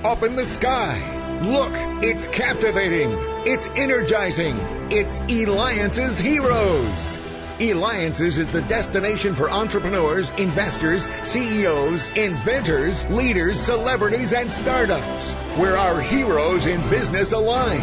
up in the sky. Look, it's captivating. It's energizing. It's Eliances Heroes. Eliances is the destination for entrepreneurs, investors, CEOs, inventors, leaders, celebrities, and startups, where our heroes in business align.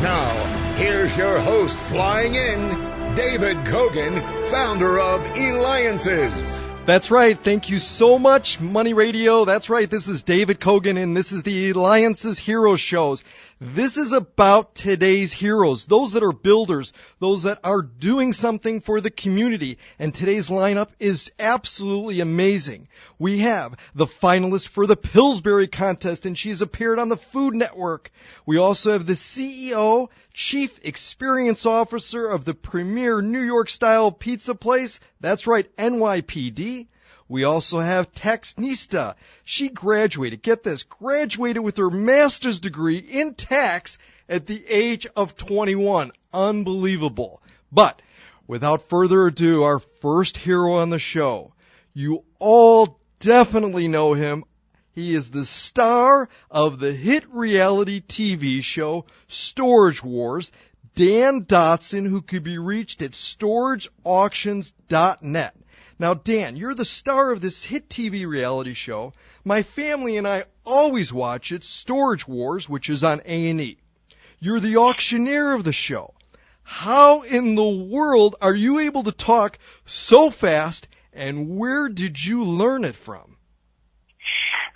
Now, here's your host flying in, David Cogan, founder of Eliances. That's right. Thank you so much, Money Radio. That's right. This is David Cogan, and this is the Eliances Heroes Shows. This is about today's heroes, those that are builders, those that are doing something for the community. And today's lineup is absolutely amazing. We have the finalist for the Pillsbury contest, and she's appeared on the Food Network. We also have the CEO, Chief Experience Officer of the premier New York-style pizza place. That's right, NYPD. We also have Tax Nista. She graduated with her master's degree in tax at the age of 21. Unbelievable. But without further ado, our first hero on the show. You all definitely know him. He is the star of the hit reality TV show Storage Wars, Dan Dotson, who could be reached at storageauctions.net. Now, Dan, you're the star of this hit TV reality show. My family and I always watch it, Storage Wars, which is on A&E. You're the auctioneer of the show. How in the world are you able to talk so fast, and where did you learn it from?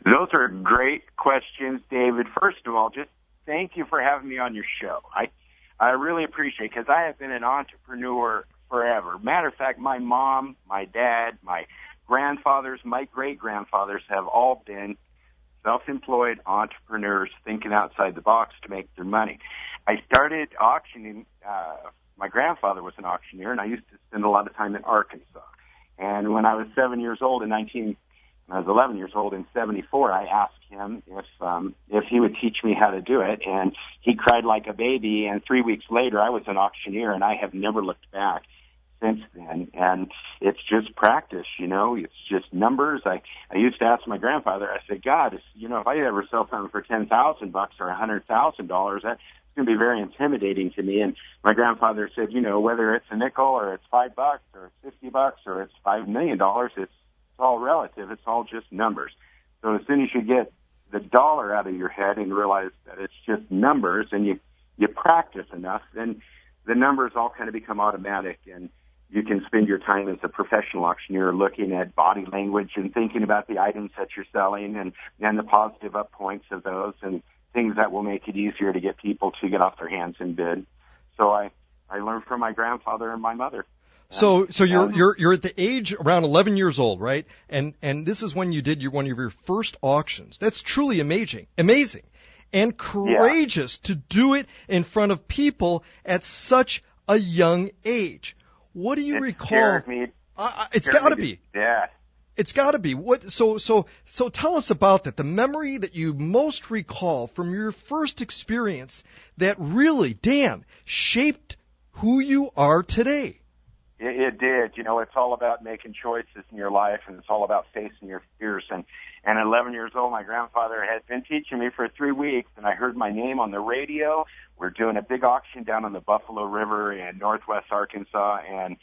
Those are great questions, David. First of all, just thank you for having me on your show. I really appreciate it, because I have been an entrepreneur forever. Matter of fact, my mom, my dad, my grandfathers, my great-grandfathers have all been self-employed entrepreneurs thinking outside the box to make their money. I started auctioning. My grandfather was an auctioneer, and I used to spend a lot of time in Arkansas. And when I was 7 years old when I was 11 years old in 1974, I asked him if he would teach me how to do it, and he cried like a baby, and 3 weeks later I was an auctioneer, and I have never looked back since then. And it's just practice, it's just numbers. I used to ask my grandfather, I said, God, if I ever sell something for $10,000 or $100,000, that's going to be very intimidating to me. And my grandfather said, whether it's a nickel or it's $5 or it's $50 or it's $5 million, it's all relative. It's all just numbers. So as soon as you get the dollar out of your head and realize that it's just numbers, and you practice enough, then the numbers all kind of become automatic, and you can spend your time as a professional auctioneer looking at body language and thinking about the items that you're selling and the positive up points of those and things that will make it easier to get people to get off their hands and bid. So I learned from my grandfather and my mother. So you're at the age around 11 years old, right? And this is when you did one of your first auctions. That's truly amazing, and courageous to do it in front of people at such a young age. What do you recall? It's got to be. Yeah. It's got to be. So tell us about that. The memory that you most recall from your first experience that really, Dan, shaped who you are today. It did. It's all about making choices in your life, and it's all about facing your fears. And at 11 years old, my grandfather had been teaching me for 3 weeks, and I heard my name on the radio. We're doing a big auction down on the Buffalo River in northwest Arkansas, and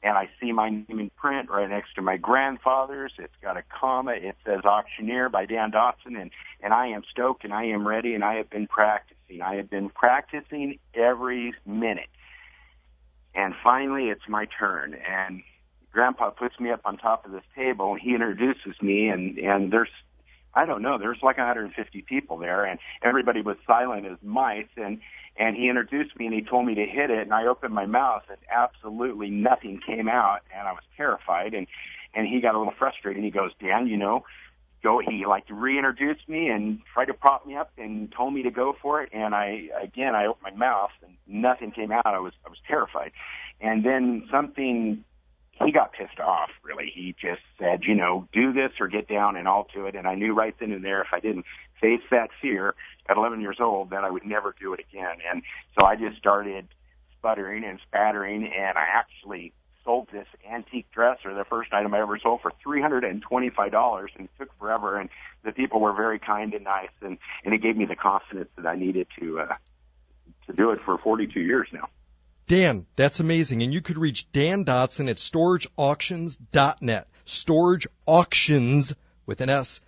I see my name in print right next to my grandfather's. It's got a comma. It says Auctioneer by Dan Dotson, and I am stoked, and I am ready, and I have been practicing. I have been practicing every minute. And finally, it's my turn, and Grandpa puts me up on top of this table, and he introduces me, and there's like 150 people there, and everybody was silent as mice, and he introduced me, and he told me to hit it, and I opened my mouth, and absolutely nothing came out, and I was terrified, and he got a little frustrated, and he goes, Dan, he reintroduced me and tried to prop me up and told me to go for it, and I opened my mouth, and nothing came out. I was terrified. And then he got pissed off, really. He just said, do this or get down, and I'll do it. And I knew right then and there if I didn't face that fear at 11 years old, then I would never do it again. And so I just started sputtering and spattering, and I actually sold this antique dresser, the first item I ever sold, for $325, and it took forever, and the people were very kind and nice, and it gave me the confidence that I needed to do it for 42 years now. Dan, that's amazing. And you could reach Dan Dotson at storageauctions.net. Storageauctions with an S.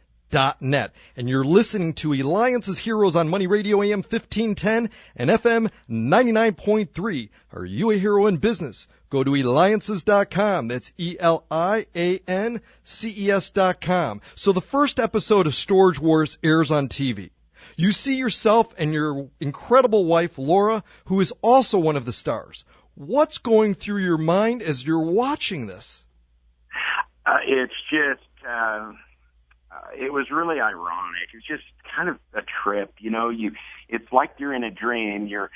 .net. And you're listening to Eliances Heroes on Money Radio AM 1510 and FM 99.3. Are you a hero in business? Go to Eliances.com. That's Eliances.com. So the first episode of Storage Wars airs on TV. You see yourself and your incredible wife, Laura, who is also one of the stars. What's going through your mind as you're watching this? It's just... it was really ironic. It's just kind of a trip, you know. It's like you're in a dream. You're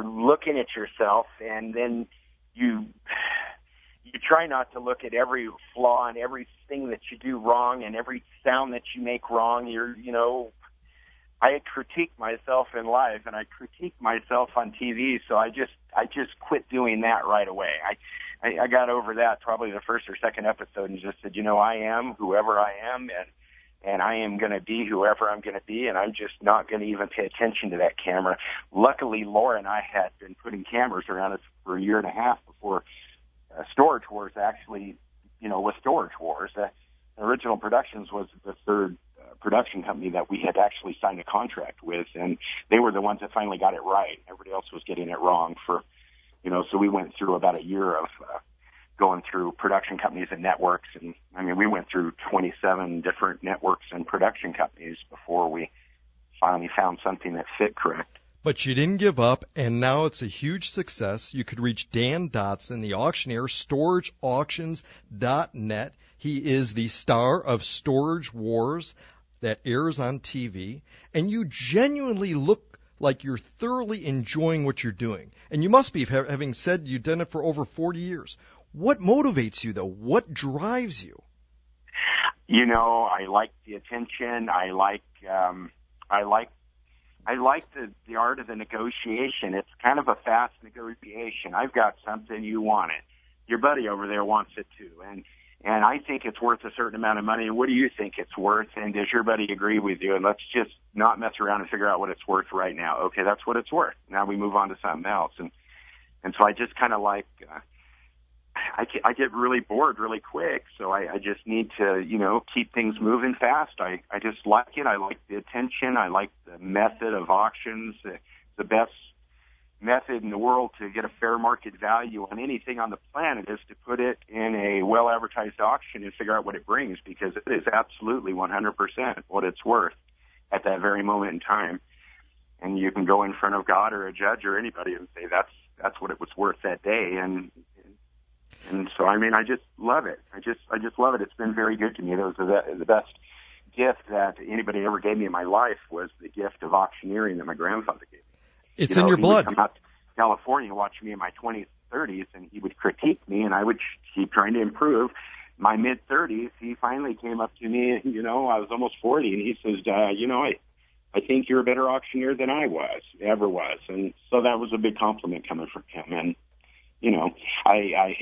looking at yourself, and then you try not to look at every flaw and everything that you do wrong and every sound that you make wrong. I critique myself in life, and I critique myself on TV. So I just quit doing that right away. I got over that probably the first or second episode, and just said, I am whoever I am, and I am going to be whoever I'm going to be, and I'm just not going to even pay attention to that camera. Luckily, Laura and I had been putting cameras around us for a year and a half before Storage Wars actually, was Storage Wars. Original Productions was the third production company that we had actually signed a contract with, and they were the ones that finally got it right. Everybody else was getting it wrong so we went through about a year of going through production companies and networks, and we went through 27 different networks and production companies before we finally found something that fit correct. But you didn't give up, and now it's a huge success. You could reach Dan Dotson, the auctioneer, storageauctions.net. He is the star of Storage Wars that airs on TV, and you genuinely look like you're thoroughly enjoying what you're doing. And you must be, having said you've done it for over 40 years. What motivates you, though? What drives you? I like the attention. I like the art of the negotiation. It's kind of a fast negotiation. I've got something, you want it. Your buddy over there wants it too, and I think it's worth a certain amount of money. What do you think it's worth? And does your buddy agree with you? And let's just not mess around and figure out what it's worth right now. Okay, that's what it's worth. Now we move on to something else, and so I just kind of like. I get really bored really quick, so I just need to, keep things moving fast. I just like it. I like the attention. I like the method of auctions. The best method in the world to get a fair market value on anything on the planet is to put it in a well-advertised auction and figure out what it brings, because it is absolutely 100% what it's worth at that very moment in time. And you can go in front of God or a judge or anybody and say that's what it was worth that day. And so, I just love it. I just love it. It's been very good to me. That was the best gift that anybody ever gave me in my life, was the gift of auctioneering that my grandfather gave me. It's in your blood. He would come out to California and watch me in my 20s, 30s, and he would critique me, and I would keep trying to improve. My mid-30s, he finally came up to me, I was almost 40, and he says, I think you're a better auctioneer than I ever was. And so that was a big compliment coming from him. And I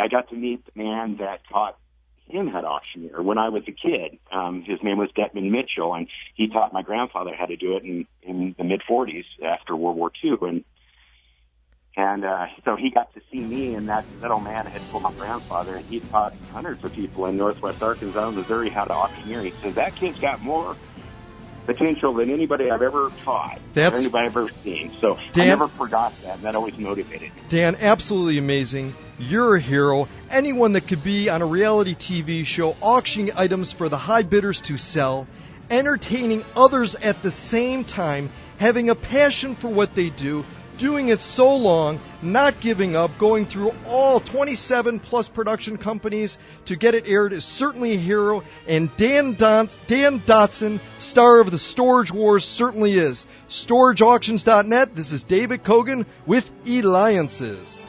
got to meet the man that taught him how to auctioneer when I was a kid. His name was Detman Mitchell, and he taught my grandfather how to do it in the mid-40s after World War II. And so he got to see me, and that little man had told my grandfather, and he taught hundreds of people in northwest Arkansas and Missouri how to auctioneer. He says, that kid's got more potential than anybody I've ever taught, or anybody I've ever seen. So Dan, I never forgot that, and that always motivated me. Dan, absolutely amazing. You're a hero. Anyone that could be on a reality TV show auctioning items for the high bidders to sell, entertaining others at the same time, having a passion for what they do, doing it so long, not giving up, going through all 27 plus production companies to get it aired is certainly a hero, and Dan Dotson, star of the Storage Wars, certainly is. StorageAuctions.net, this is David Cogan with Eliances.